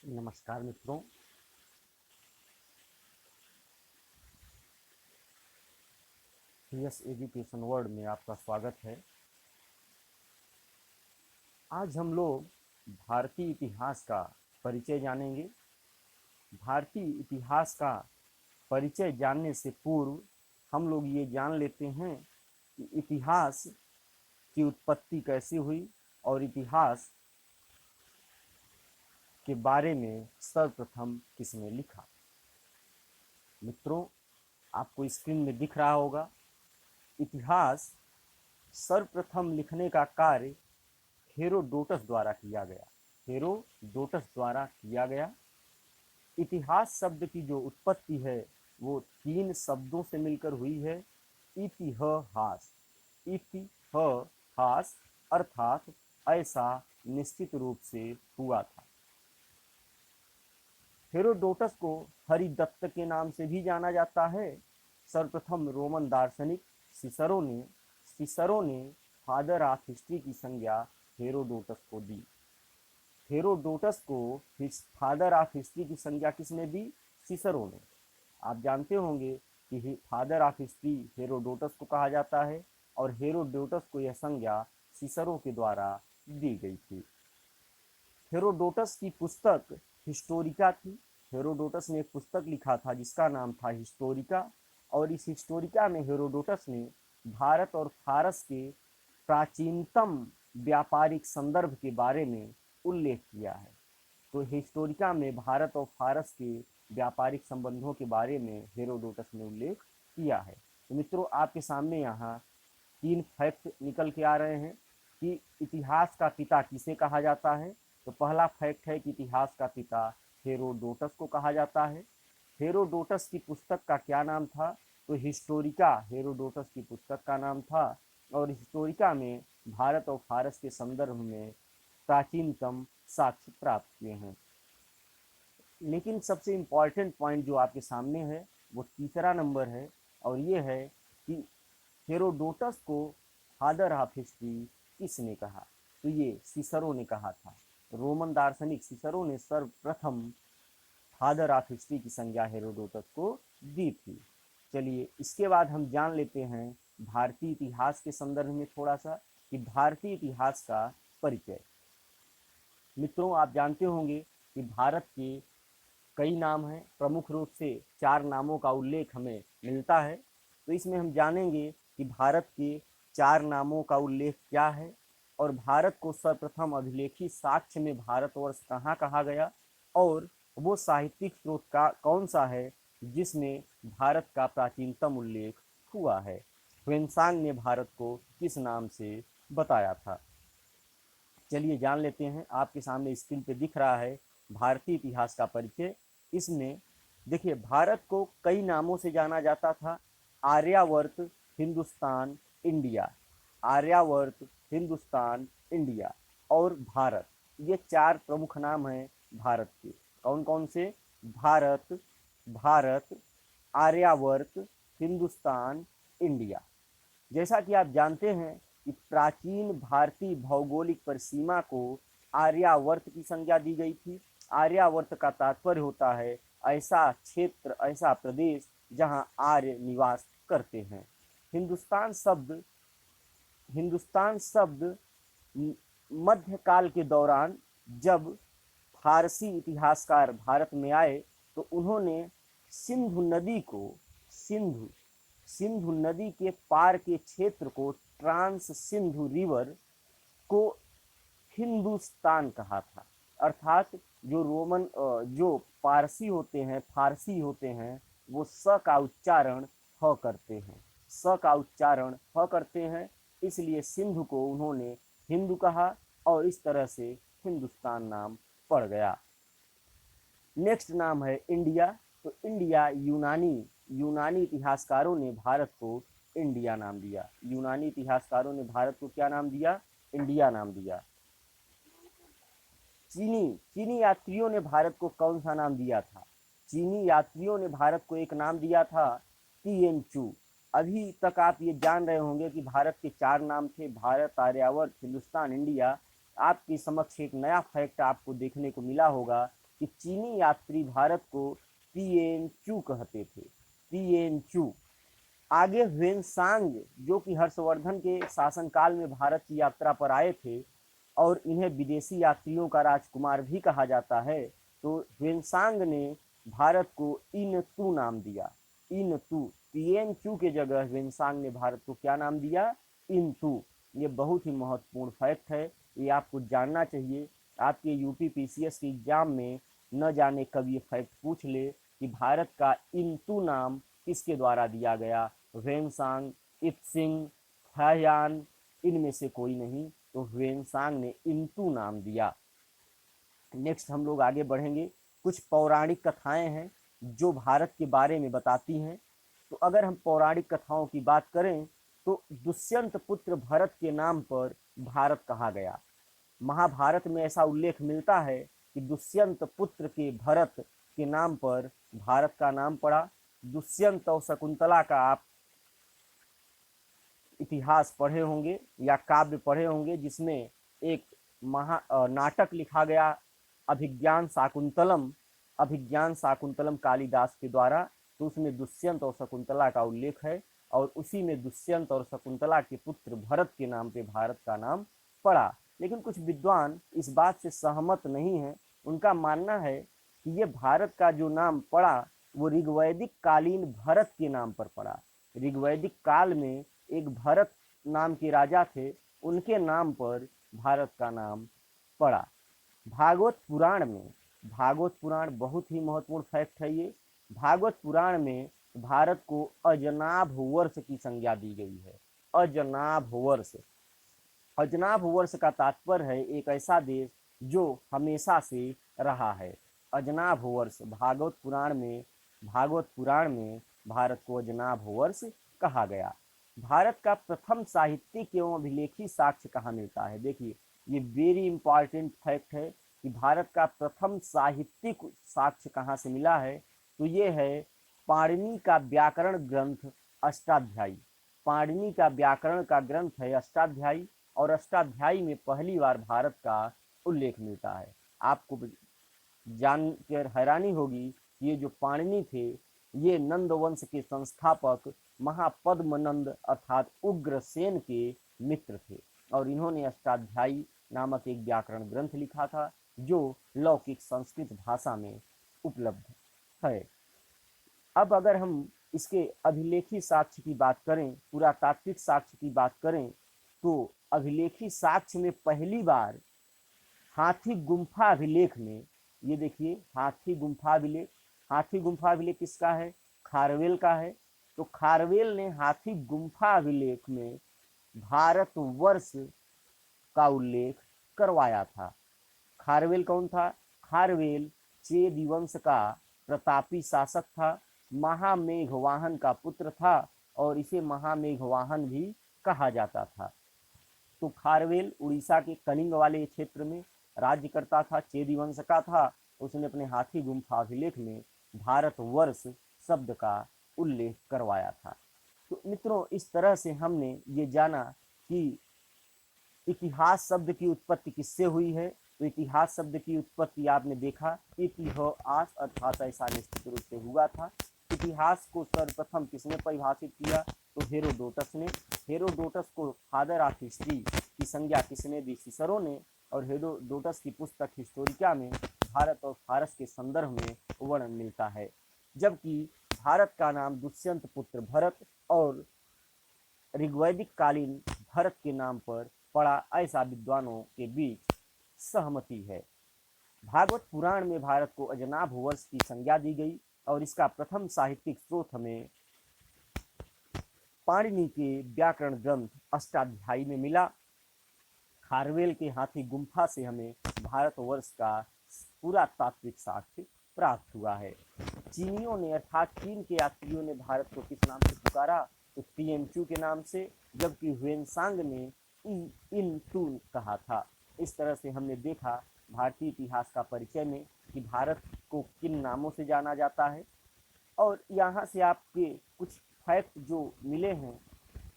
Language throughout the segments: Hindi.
नमस्कार मित्रों। यस एजुकेशन वर्ल्ड में आपका स्वागत है। आज हम लोग भारतीय इतिहास का परिचय जानेंगे। भारतीय इतिहास का परिचय जानने से पूर्व हम लोग ये जान लेते हैं कि इतिहास की उत्पत्ति कैसे हुई और इतिहास के बारे में सर्वप्रथम किसने लिखा। मित्रों, आपको स्क्रीन में दिख रहा होगा, इतिहास सर्वप्रथम लिखने का कार्य हेरोडोटस द्वारा किया गया। हेरोडोटस द्वारा किया गया। इतिहास शब्द की जो उत्पत्ति है वो 3 शब्दों से मिलकर हुई है। इतिहास, इतिहास अर्थात ऐसा निश्चित रूप से हुआ था। हेरोडोटस को हरिदत्त के नाम से भी जाना जाता है। सर्वप्रथम रोमन दार्शनिक सिसरो ने फादर ऑफ हिस्ट्री की संज्ञा हेरोडोटस को दी। हेरोडोटस को फादर ऑफ हिस्ट्री की संज्ञा किसने दी? सिसरो ने। आप जानते होंगे कि फादर ऑफ हिस्ट्री हेरोडोटस को कहा जाता है और हेरोडोटस को यह संज्ञा सिसरो के द्वारा दी गई थी। हेरोडोटस की पुस्तक हिस्टोरिका थी। हेरोडोटस ने एक पुस्तक लिखा था जिसका नाम था हिस्टोरिका, और इस हिस्टोरिका में हेरोडोटस ने भारत और फारस के प्राचीनतम व्यापारिक संदर्भ के बारे में उल्लेख किया है। तो हिस्टोरिका में भारत और फारस के व्यापारिक संबंधों के बारे में हेरोडोटस ने उल्लेख किया है। तो मित्रों, आपके सामने यहाँ 3 फैक्ट निकल के आ रहे हैं कि इतिहास का पिता किसे कहा जाता है। तो पहला फैक्ट है कि इतिहास का पिता हेरोडोटस को कहा जाता है। हेरोडोटस की पुस्तक का क्या नाम था? तो हिस्टोरिका हेरोडोटस की पुस्तक का नाम था, और हिस्टोरिका में भारत और फारस के संदर्भ में प्राचीनतम साक्ष्य प्राप्त किए हैं। लेकिन सबसे इम्पॉर्टेंट पॉइंट जो आपके सामने है वो तीसरा नंबर है, और ये है कि हेरोडोटस को फादर ऑफ हिस्ट्री किसने कहा? तो ये सिसरो ने कहा था। रोमन दार्शनिक सिसरो ने सर्वप्रथम फादर ऑफ हिस्ट्री की संज्ञा हेरोडोटस को दी थी। चलिए, इसके बाद हम जान लेते हैं भारतीय इतिहास के संदर्भ में थोड़ा सा कि भारतीय इतिहास का परिचय। मित्रों, आप जानते होंगे कि भारत के कई नाम हैं। प्रमुख रूप से 4 नामों का उल्लेख हमें मिलता है। तो इसमें हम जानेंगे कि भारत के 4 नामों का उल्लेख क्या है, और भारत को सर्वप्रथम अभिलेखी साक्ष्य में भारतवर्ष कहाँ कहा गया, और वो साहित्यिक स्रोत का कौन सा है जिसमें भारत का प्राचीनतम उल्लेख हुआ है। ह्वेनसांग ने भारत को किस नाम से बताया था? चलिए जान लेते हैं। आपके सामने स्क्रीन पे दिख रहा है भारतीय इतिहास का परिचय। इसमें देखिए, भारत को कई नामों से जाना जाता था। आर्यावर्त, हिंदुस्तान, इंडिया। आर्यावर्त, हिंदुस्तान, इंडिया और भारत, ये 4 प्रमुख नाम हैं भारत के। कौन कौन से? भारत, भारत, आर्यावर्त, हिंदुस्तान, इंडिया। जैसा कि आप जानते हैं कि प्राचीन भारतीय भौगोलिक परिसीमा को आर्यावर्त की संज्ञा दी गई थी। आर्यावर्त का तात्पर्य होता है ऐसा क्षेत्र, ऐसा प्रदेश जहां आर्य निवास करते हैं। हिंदुस्तान शब्द हिंदुस्तान शब्द मध्यकाल के दौरान जब फारसी इतिहासकार भारत में आए तो उन्होंने सिंधु नदी को सिंधु सिंधु नदी के पार के क्षेत्र को, ट्रांस सिंधु रिवर को हिंदुस्तान कहा था। अर्थात जो पारसी होते हैं, फारसी होते हैं, वो स का उच्चारण ह करते हैं। स का उच्चारण ह करते हैं, इसलिए सिंधु को उन्होंने हिंदू कहा और इस तरह से हिंदुस्तान नाम पड़ गया। नेक्स्ट नाम है इंडिया। तो इंडिया यूनानी इतिहासकारों ने भारत को इंडिया नाम दिया। यूनानी इतिहासकारों ने भारत को क्या नाम दिया? इंडिया नाम दिया। चीनी यात्रियों ने भारत को कौन सा नाम दिया था? चीनी यात्रियों ने भारत को एक नाम दिया था, टिएनचू। अभी तक आप ये जान रहे होंगे कि भारत के 4 नाम थे, भारत, आर्यावर्त, हिंदुस्तान, इंडिया। आपके समक्ष एक नया फैक्ट आपको देखने को मिला होगा कि चीनी यात्री भारत को तिएनचू कहते थे, तिएनचू। आगे ह्वेनसांग जो कि हर्षवर्धन के शासनकाल में भारत की यात्रा पर आए थे और इन्हें विदेशी यात्रियों का राजकुमार भी कहा जाता है, तो ह्वेनसांग ने भारत को इनतू नाम दिया, इनतू। तिएनचू के जगह ह्वेनसांग ने भारत को क्या नाम दिया, इनतू। ये बहुत ही महत्वपूर्ण फैक्ट है, ये आपको जानना चाहिए। आपके यूपी पीसीएस के एग्जाम में न जाने कब ये फैक्ट पूछ ले कि भारत का इनतू नाम किसके द्वारा दिया गया, ह्वेनसांग, इत्सिंग, हायान, इनमें से कोई नहीं, तो ह्वेनसांग ने इनतू नाम दिया। नेक्स्ट हम लोग आगे बढ़ेंगे। कुछ पौराणिक कथाएं हैं जो भारत के बारे में बताती हैं। तो अगर हम पौराणिक कथाओं की बात करें तो दुष्यंत पुत्र भरत के नाम पर भारत कहा गया। महाभारत में ऐसा उल्लेख मिलता है कि दुष्यंत पुत्र के भरत के नाम पर भारत का नाम पड़ा। दुष्यंत और शकुंतला का आप इतिहास पढ़े होंगे या काव्य पढ़े होंगे, जिसमें एक नाटक लिखा गया अभिज्ञान शाकुंतलम, अभिज्ञान शाकुंतलम कालिदास के द्वारा। तो उसमें दुष्यंत और शकुंतला का उल्लेख है और उसी में दुष्यंत और शकुंतला के पुत्र भरत के नाम पे भारत का नाम पड़ा। लेकिन कुछ विद्वान इस बात से सहमत नहीं है। उनका मानना है कि ये भारत का जो नाम पड़ा वो ऋग्वैदिक कालीन भरत के नाम पर पड़ा। ऋग्वैदिक काल में एक भरत नाम के राजा थे, उनके नाम पर भारत का नाम पड़ा। भागवत पुराण में, भागवत पुराण बहुत ही महत्वपूर्ण फैक्ट है ये, भागवत पुराण में भारत को अजनाभ वर्ष की संज्ञा दी गई है। अजनाभ वर्ष, अजनाभ वर्ष का तात्पर्य है एक ऐसा देश जो हमेशा से रहा है। अजनाभ वर्ष भागवत पुराण में, भागवत पुराण में भारत को अजनाभ वर्ष कहा गया। भारत का प्रथम साहित्यिक एवं अभिलेखी साक्ष्य कहाँ मिलता है? देखिए, ये वेरी इंपॉर्टेंट फैक्ट है कि भारत का प्रथम साहित्यिक साक्ष्य कहाँ से मिला है। तो ये है पाणिनि का व्याकरण ग्रंथ अष्टाध्यायी। पाणिनि का व्याकरण का ग्रंथ है अष्टाध्यायी, और अष्टाध्यायी में पहली बार भारत का उल्लेख मिलता है। आपको जानकर हैरानी होगी कि ये जो पाणिनि थे ये नंद वंश के संस्थापक महापद्मनंद अर्थात उग्रसेन के मित्र थे, और इन्होंने अष्टाध्यायी नामक एक व्याकरण ग्रंथ लिखा था जो लौकिक संस्कृत भाषा में उपलब्ध है। अब अगर हम इसके अभिलेखी साक्ष्य की बात करें, पुरातात्विक साक्ष्य की बात करें, तो अभिलेखी साक्ष्य में पहली बार हाथी गुम्फा अभिलेख में, ये देखिए हाथी गुम्फा अभिलेख, हाथी गुम्फा अभिलेख किसका है? खारवेल का है। तो खारवेल ने हाथी गुम्फा अभिलेख में भारत वर्ष का उल्लेख करवाया था। खारवेल कौन था? खारवेल चेदी वंश का प्रतापी शासक था, महामेघवाहन का पुत्र था और इसे महामेघवाहन भी कहा जाता था। तो खारवेल उड़ीसा के कलिंग वाले क्षेत्र में राज्य करता था, चेदी वंश का था। उसने अपने हाथी गुम्फा अभिलेख में भारत वर्ष शब्द का उल्लेख करवाया था। तो मित्रों, इस तरह से हमने ये जाना कि इतिहास शब्द की उत्पत्ति किससे हुई है। तो इतिहास शब्द की उत्पत्ति आपने देखा, इतिहास अर्थात ऐसा निश्चित रूप से हुआ था। इतिहास को सर्वप्रथम किसने परिभाषित किया? तो हेरोडोटस ने। हेरोडोटस को फादर ऑफ हिस्ट्री की संज्ञा किसने दी? सिसरो ने। और हेरोडोटस की पुस्तक हिस्टोरिका में भारत और फारस के संदर्भ में वर्णन मिलता है। जबकि भारत का नाम दुष्यंत पुत्र भरत और ऋग्वैदिक कालीन भरत के नाम पर पड़ा, ऐसा विद्वानों के बीच सहमति है। भागवत पुराण में भारत को अजनाभ वर्ष की संज्ञा दी गई और इसका प्रथम साहित्यिक स्रोत हमें पाणिनि के व्याकरण ग्रंथ अष्टाध्यायी में मिला। खारवेल के हाथी गुम्फा से हमें भारत वर्ष का पूरा तात्विक साक्ष्य प्राप्त हुआ है। चीनियों ने अर्थात चीन के यात्रियों ने भारत को किस नाम से पुकारा? तो तिएनचू के नाम से, जबकि ह्वेनसांग ने इनतू कहा था। इस तरह से हमने देखा भारतीय इतिहास का परिचय में कि भारत को किन नामों से जाना जाता है। और यहाँ से आपके कुछ फैक्ट जो मिले हैं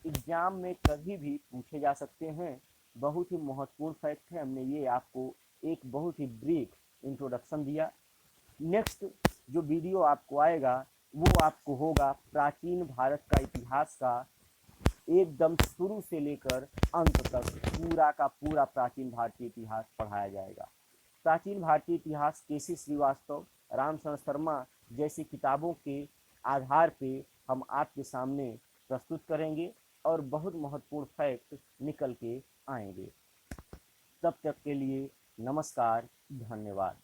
एग्जाम में कभी भी पूछे जा सकते हैं, बहुत ही महत्वपूर्ण फैक्ट है। हमने ये आपको एक बहुत ही ब्रीफ इंट्रोडक्शन दिया। नेक्स्ट जो वीडियो आपको आएगा वो आपको होगा प्राचीन भारत का इतिहास का, एकदम शुरू से लेकर अंत तक पूरा का पूरा प्राचीन भारतीय इतिहास पढ़ाया जाएगा। प्राचीन भारतीय इतिहास केसी श्रीवास्तव, रामशरण शर्मा जैसी किताबों के आधार पे हम आपके सामने प्रस्तुत करेंगे और बहुत महत्वपूर्ण फैक्ट निकल के आएंगे। तब तक के लिए नमस्कार, धन्यवाद।